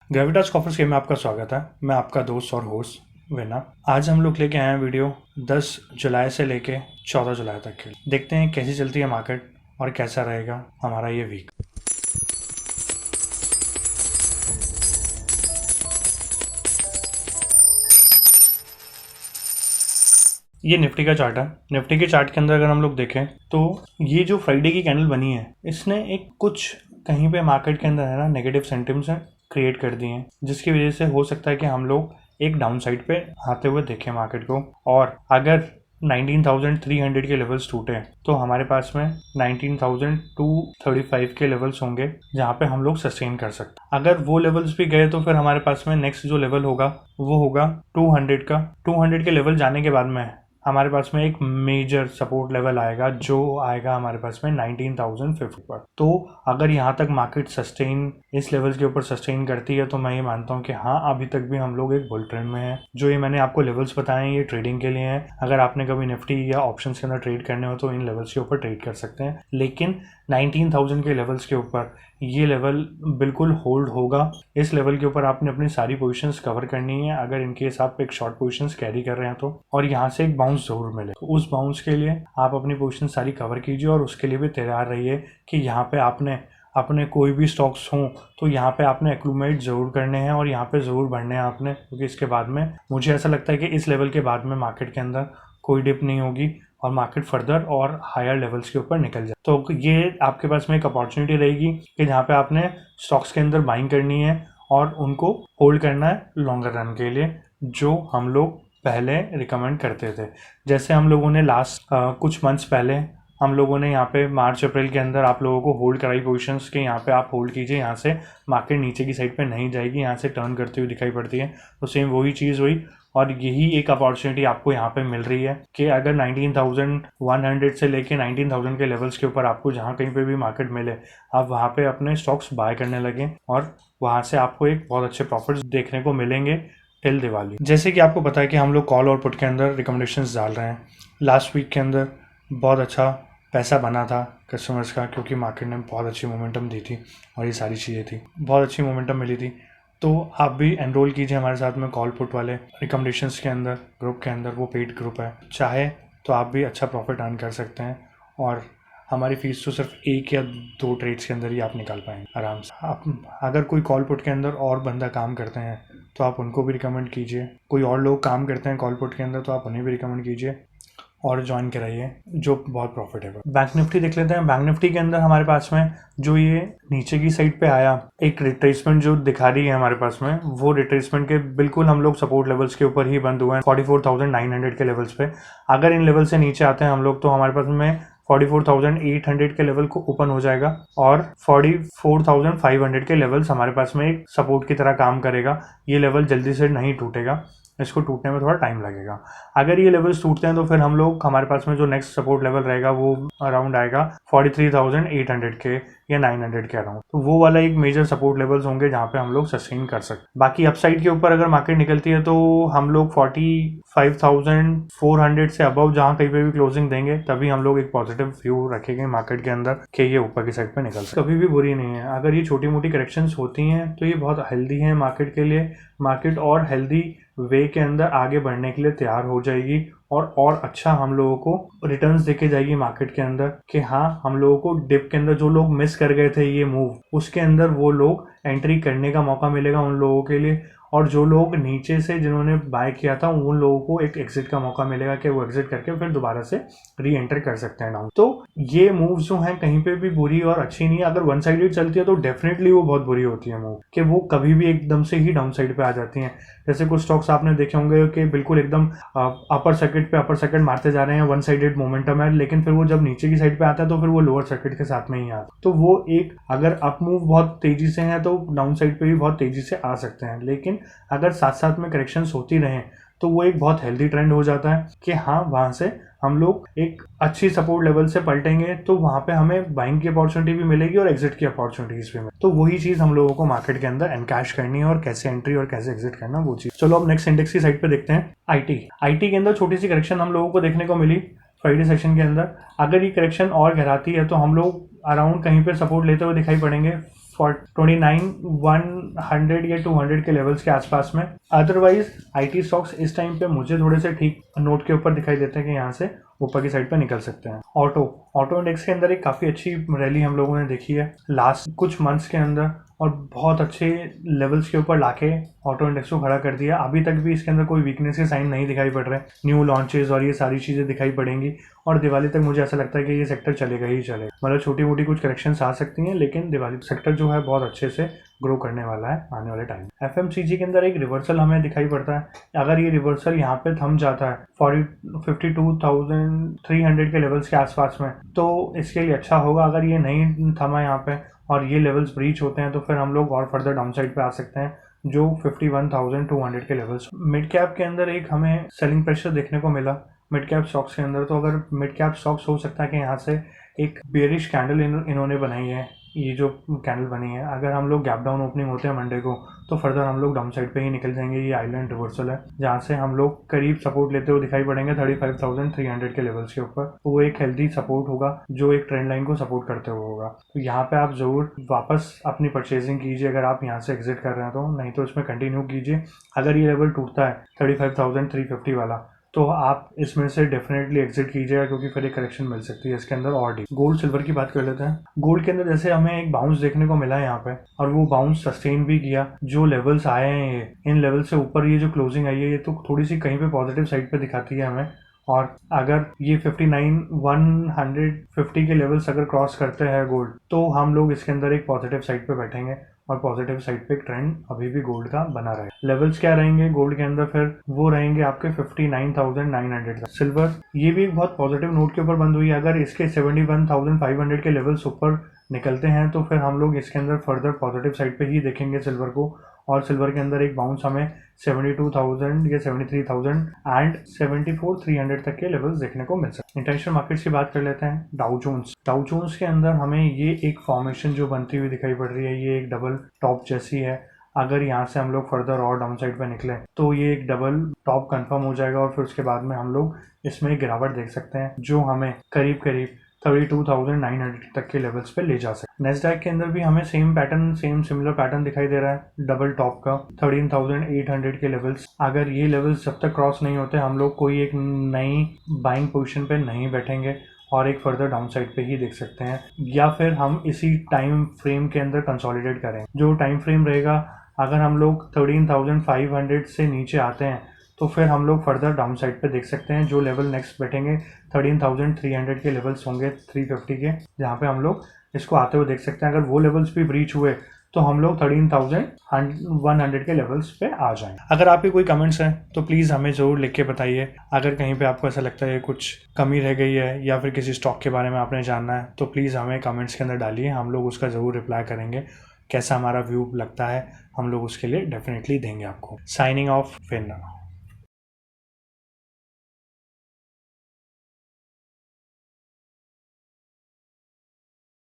Gravitas coffers game में आपका स्वागत है। मैं आपका दोस्त और होस्ट विना। आज हम लोग लेके आए हैं वीडियो 10 जुलाई से लेके 14 जुलाई तक के। देखते हैं कैसी चलती है मार्केट और कैसा रहेगा हमारा ये वीक। ये निफ्टी का चार्ट है। निफ्टी के चार्ट के अंदर अगर हम लोग देखें तो ये जो फ्राइडे की कैंडल बनी है, इसने एक कुछ कहीं पे मार्केट के अंदर है ना नेगेटिव सेंटिमेंट्स क्रिएट कर दिए हैं, जिसकी वजह से हो सकता है कि हम लोग एक डाउन साइड पे आते हुए देखें मार्केट को। और अगर 19,300 के लेवल्स टूटे तो हमारे पास में 19,235 के लेवल्स होंगे, जहाँ पे हम लोग सस्टेन कर सकते हैं। अगर वो लेवल्स भी गए तो फिर हमारे पास में नेक्स्ट जो लेवल होगा वो होगा 200 का। 200 के लेवल जाने के बाद में हमारे पास में एक मेजर सपोर्ट लेवल आएगा, जो आएगा हमारे पास में 19,050 पर। तो अगर यहाँ तक मार्केट सस्टेन इस लेवल्स के ऊपर सस्टेन करती है तो मैं ये मानता हूँ कि हाँ, अभी तक भी हम लोग एक बुल ट्रेंड में हैं। जो ये मैंने आपको लेवल्स बताए हैं ये ट्रेडिंग के लिए हैं। अगर आपने कभी निफ्टी या ऑप्शंस के अंदर ट्रेड करने हो तो इन लेवल्स के ऊपर ट्रेड कर सकते हैं, लेकिन 19,000 के लेवल्स के ऊपर ये लेवल बिल्कुल होल्ड होगा। इस लेवल के ऊपर आपने अपनी सारी पोजीशंस कवर करनी है, अगर इनकेस आप एक शॉर्ट पोजीशंस कैरी कर रहे हैं तो। और यहाँ से एक बाउंस जरूर मिले तो उस बाउंस के लिए आप अपनी पोजीशन सारी कवर कीजिए और उसके लिए भी तैयार रहिए कि यहाँ पे आपने अपने कोई भी स्टॉक्स हों तो यहाँ पे आपने एक्लूमेट ज़रूर करने हैं और यहाँ पे ज़रूर बढ़ने हैं आपने, क्योंकि इसके बाद में मुझे ऐसा लगता है कि इस लेवल के बाद में मार्केट के अंदर कोई डिप नहीं होगी और मार्केट फर्दर और हायर लेवल्स के ऊपर निकल जाए। तो ये आपके पास में एक अपॉर्चुनिटी रहेगी कि जहाँ पे आपने स्टॉक्स के अंदर बाइंग करनी है और उनको होल्ड करना है लॉन्गर रन के लिए, जो हम लोग पहले रिकमेंड करते थे। जैसे हम लोगों ने लास्ट कुछ मंथ्स पहले हम लोगों ने यहाँ पे मार्च अप्रैल के अंदर आप लोगों को होल्ड कराई पोजीशंस के, यहाँ पे आप होल्ड कीजिए, यहाँ से मार्केट नीचे की साइड पे नहीं जाएगी, यहाँ से टर्न करती हुई दिखाई पड़ती है। तो सेम वही चीज़ हुई और यही एक अपॉर्चुनिटी आपको यहाँ पे मिल रही है कि अगर 19,100 से लेके 19,000 के लेवल्स के ऊपर आपको जहाँ कहीं पे भी मार्केट मिले, आप वहाँ पे अपने स्टॉक्स बाय करने लगें और वहाँ से आपको एक बहुत अच्छे प्रॉफिट्स देखने को मिलेंगे टिल दिवाली। जैसे कि आपको पता है कि हम लोग कॉल और पुट के अंदर रिकमेंडेशंस डाल रहे हैं। लास्ट वीक के अंदर बहुत अच्छा पैसा बना था कस्टमर्स का, क्योंकि मार्केट ने बहुत अच्छी मोमेंटम दी थी और ये सारी चीज़ें थी, बहुत अच्छी मोमेंटम मिली थी। तो आप भी एनरोल कीजिए हमारे साथ में कॉल पुट वाले रिकमेंडेशंस के अंदर, ग्रुप के अंदर। वो पेड ग्रुप है, चाहे तो आप भी अच्छा प्रॉफिट अर्न कर सकते हैं और हमारी फीस तो सिर्फ 1 या 2 ट्रेड्स के अंदर ही आप निकाल पाएंगे आराम से। आप अगर कोई कॉल पुट के अंदर और बंदा काम करते हैं तो आप उनको भी रिकमेंड कीजिए। कोई और लोग काम करते हैं कॉल पुट के अंदर तो आप उन्हें भी रिकमेंड कीजिए और ज्वाइन कराइए, जो बहुत प्रॉफिटेबल। बैंक निफ्टी देख लेते हैं। बैंक निफ्टी के अंदर हमारे पास में जो ये नीचे की साइड पे आया एक रिट्रेसमेंट जो दिखा रही है हमारे पास में, वो रिट्रेसमेंट के बिल्कुल हम लोग सपोर्ट लेवल्स के ऊपर ही बंद हुए हैं 44,900 के लेवल्स पे। अगर इन लेवल से नीचे आते हैं हम लोग तो हमारे पास में 44,800 के लेवल को ओपन हो जाएगा और 44,500 के लेवल्स हमारे पास में एक सपोर्ट की तरह काम करेगा। ये लेवल जल्दी से नहीं टूटेगा, इसको टूटने में थोड़ा टाइम लगेगा। अगर ये लेवल्स टूटते हैं तो फिर हम लोग हमारे पास में जो नेक्स्ट सपोर्ट लेवल रहेगा वो अराउंड आएगा 43,800 के या 900 के अराउंड। तो वो वाला एक मेजर सपोर्ट लेवल्स होंगे जहाँ पे हम लोग सस्टेन कर सकते। बाकी अपसाइड के ऊपर अगर मार्केट निकलती है तो हम लोग 45,400 से अबव जहाँ कहीं पे भी क्लोजिंग देंगे तभी हम लोग एक पॉजिटिव व्यू रखेंगे मार्केट के अंदर कि ये ऊपर की साइड पे निकल सकते। कभी भी बुरी नहीं है। अगर ये छोटी मोटी करेक्शंस होती हैं तो ये बहुत हेल्दी है मार्केट के लिए। मार्केट और हेल्दी वे के अंदर आगे बढ़ने के लिए तैयार हो जाएगी और अच्छा हम लोगों को रिटर्न्स देके जाएगी मार्केट के अंदर कि हाँ, हम लोगों को डिप के अंदर जो लोग मिस कर गए थे ये मूव, उसके अंदर वो लोग एंट्री करने का मौका मिलेगा उन लोगों के लिए। और जो लोग नीचे से जिन्होंने बाय किया था उन लोगों को एक एग्जिट का मौका मिलेगा कि वो एग्जिट करके फिर दोबारा से री एंटर कर सकते हैं डाउन। तो ये मूव्स जो हैं कहीं पे भी बुरी और अच्छी नहीं है। अगर वन साइडेड चलती है तो डेफिनेटली वो बहुत बुरी होती है मूव, कि वो कभी भी एकदम से ही डाउन साइड पे आ जाती हैं। जैसे कुछ स्टॉक्स आपने देखे होंगे कि बिल्कुल एकदम अपर सर्किट पे अपर सर्किट मारते जा रहे हैं, वन साइडेड मोमेंटम है, लेकिन फिर वो जब नीचे की साइड पे आता है तो फिर वो लोअर सर्किट के साथ में ही आता है। तो वो एक अगर अप मूव बहुत तेजी से है तो डाउन साइड पे भी बहुत तेजी से आ सकते हैं, लेकिन अगर साथ साथ में करेक्शंस होती रहें तो वो एक बहुत हेल्दी ट्रेंड हो जाता है कि हाँ, वहां से हम लोग एक अच्छी सपोर्ट लेवल से पलटेंगे तो वहां पे हमें बाइंग की अपॉर्चुनिटी भी मिलेगी और एग्जिट की अपॉर्चुनिटीज भी मिलेगी। तो वही चीज हम लोगों को मार्केट के अंदर एनकैश करनी है और कैसे एंट्री और कैसे एग्जिट करना वो चीज। चलो अब नेक्स्ट इंडेक्स की साइड पे देखते हैं। आईटी के अंदर छोटी सी करेक्शन हम लोगों को देखने को मिली फ्राइडे सेशन के अंदर। अगर ये करेक्शन और गहराती है तो हम लोग अराउंड कहीं पे सपोर्ट लेते हुए दिखाई पड़ेंगे 29,100 या 200 के लेवल्स के आसपास में। अदरवाइज IT स्टॉक्स इस टाइम पे मुझे थोड़े से ठीक नोट के ऊपर दिखाई देते हैं कि यहाँ से ऊपर की साइड पे निकल सकते हैं। ऑटो इंडेक्स के अंदर एक काफ़ी अच्छी रैली हम लोगों ने देखी है लास्ट कुछ मंथ्स के अंदर, और बहुत अच्छे लेवल्स के ऊपर लाके ऑटो इंडेक्स को खड़ा कर दिया। अभी तक भी इसके अंदर कोई वीकनेस के साइन नहीं दिखाई पड़ रहे। न्यू लॉन्चेस और ये सारी चीज़ें दिखाई पड़ेंगी, और दिवाली तक मुझे ऐसा लगता है कि ये सेक्टर चलेगा ही चलेगा। मतलब छोटी मोटी कुछ करेक्शंस आ सकती हैं, लेकिन दिवाली सेक्टर जो है बहुत अच्छे से ग्रो करने वाला है आने वाले टाइम। FMCG के अंदर एक रिवर्सल हमें दिखाई पड़ता है। अगर ये रिवर्सल यहाँ पे थम जाता है 52,300 के लेवल्स के आसपास में, तो इसके लिए अच्छा होगा। अगर ये नहीं थमा यहाँ पे और ये लेवल्स ब्रीच होते हैं, तो फिर हम लोग और फर्दर डाउन साइड पे आ सकते हैं, जो 51,200 के लेवल्स। मिड कैप के अंदर एक हमें सेलिंग प्रेशर देखने को मिला मिड कैप स्टॉक्स के अंदर। तो अगर मिड कैप स्टॉक्स हो सकता है कि यहाँ से एक बेरिश कैंडल इन्होंने बनाई है, ये जो कैंडल बनी है, अगर हम लोग गैप डाउन ओपनिंग होते हैं मंडे को, तो फर्दर हम लोग डाउन साइड पे ही निकल जाएंगे। ये आइलैंड रिवर्सल है जहाँ से हम लोग करीब सपोर्ट लेते हुए दिखाई पड़ेंगे 35,300 के लेवल्स के ऊपर। तो वो एक हेल्दी सपोर्ट होगा जो एक ट्रेंड लाइन को सपोर्ट करते हुए होगा। तो यहाँ पे आप जरूर वापस अपनी परचेजिंग कीजिए अगर आप यहाँ से एग्जिट कर रहे हैं तो, नहीं तो इसमें कंटिन्यू कीजिए। अगर ये लेवल टूटता है 35,350 वाला, तो आप इसमें से डेफिनेटली एग्जिट कीजिएगा, क्योंकि फिर एक करेक्शन मिल सकती है इसके अंदर और डी। गोल्ड सिल्वर की बात कर लेते हैं। गोल्ड के अंदर जैसे हमें एक बाउंस देखने को मिला है यहाँ पे, और वो बाउंस सस्टेन भी किया। जो लेवल्स आए हैं इन लेवल से ऊपर ये जो क्लोजिंग आई है, ये तो थोड़ी सी कहीं पे पॉजिटिव साइड पे दिखाती है हमें। और अगर ये 59,150 के लेवल्स अगर क्रॉस करते हैं गोल्ड, तो हम लोग इसके अंदर एक पॉजिटिव साइड पे बैठेंगे, और पॉजिटिव साइड पे एक ट्रेंड अभी भी गोल्ड का बना रहे। लेवल्स क्या रहेंगे गोल्ड के अंदर, फिर वो रहेंगे आपके 59,900 का। सिल्वर ये भी एक बहुत पॉजिटिव नोट के ऊपर बंद हुई है। अगर इसके 71,500 के लेवल्स ऊपर निकलते हैं, तो फिर हम लोग इसके अंदर फर्दर पॉजिटिव साइड पे ही देखेंगे सिल्वर को। और सिल्वर के अंदर एक बाउंस हमें 72,000 या 73,000 एंड 74,300 तक के लेवल्स देखने को मिल सकते हैं। इंटरनेशनल मार्केट्स की बात कर लेते हैं। डाउ जोन्स के अंदर हमें ये एक फॉर्मेशन जो बनती हुई दिखाई पड़ रही है, ये एक डबल टॉप जैसी है। अगर यहाँ से हम लोग फर्दर और डाउन साइड पर निकले, तो ये एक डबल टॉप कंफर्म हो जाएगा, और फिर उसके बाद में हम लोग इसमें गिरावट देख सकते हैं, जो हमें करीब 32,900 तक के लेवल्स पे ले जा सकते हैं। नेस्डैक के अंदर भी हमें सिमिलर पैटर्न दिखाई दे रहा है, डबल टॉप का 13,800 के लेवल्स। अगर ये लेवल्स जब तक क्रॉस नहीं होते, हम लोग कोई एक नई बाइंग पोजीशन पे नहीं बैठेंगे, और एक फर्दर डाउन साइड पे ही देख सकते हैं, या फिर हम इसी टाइम फ्रेम के अंदर कंसोलिडेट करें। जो टाइम फ्रेम रहेगा, अगर हम लोग 13,500 से नीचे आते हैं, तो फिर हम लोग फर्दर डाउन साइड पे देख सकते हैं। जो लेवल नेक्स्ट बैठेंगे 13,300 के लेवल्स होंगे 350 के, जहाँ पे हम लोग इसको आते हुए देख सकते हैं। अगर वो लेवल्स भी ब्रीच हुए, तो हम लोग 13,100 के लेवल्स पे आ जाएंगे। अगर आपके कोई कमेंट्स हैं तो प्लीज़ हमें ज़रूर लिख के बताइए। अगर कहीं पे आपको ऐसा लगता है कुछ कमी रह गई है, या फिर किसी स्टॉक के बारे में आपने जानना है, तो प्लीज़ हमें कमेंट्स के अंदर डालिए। हम लोग उसका ज़रूर रिप्लाई करेंगे। कैसा हमारा व्यू लगता है, हम लोग उसके लिए डेफिनेटली देंगे आपको। साइनिंग ऑफ फिर नाउ।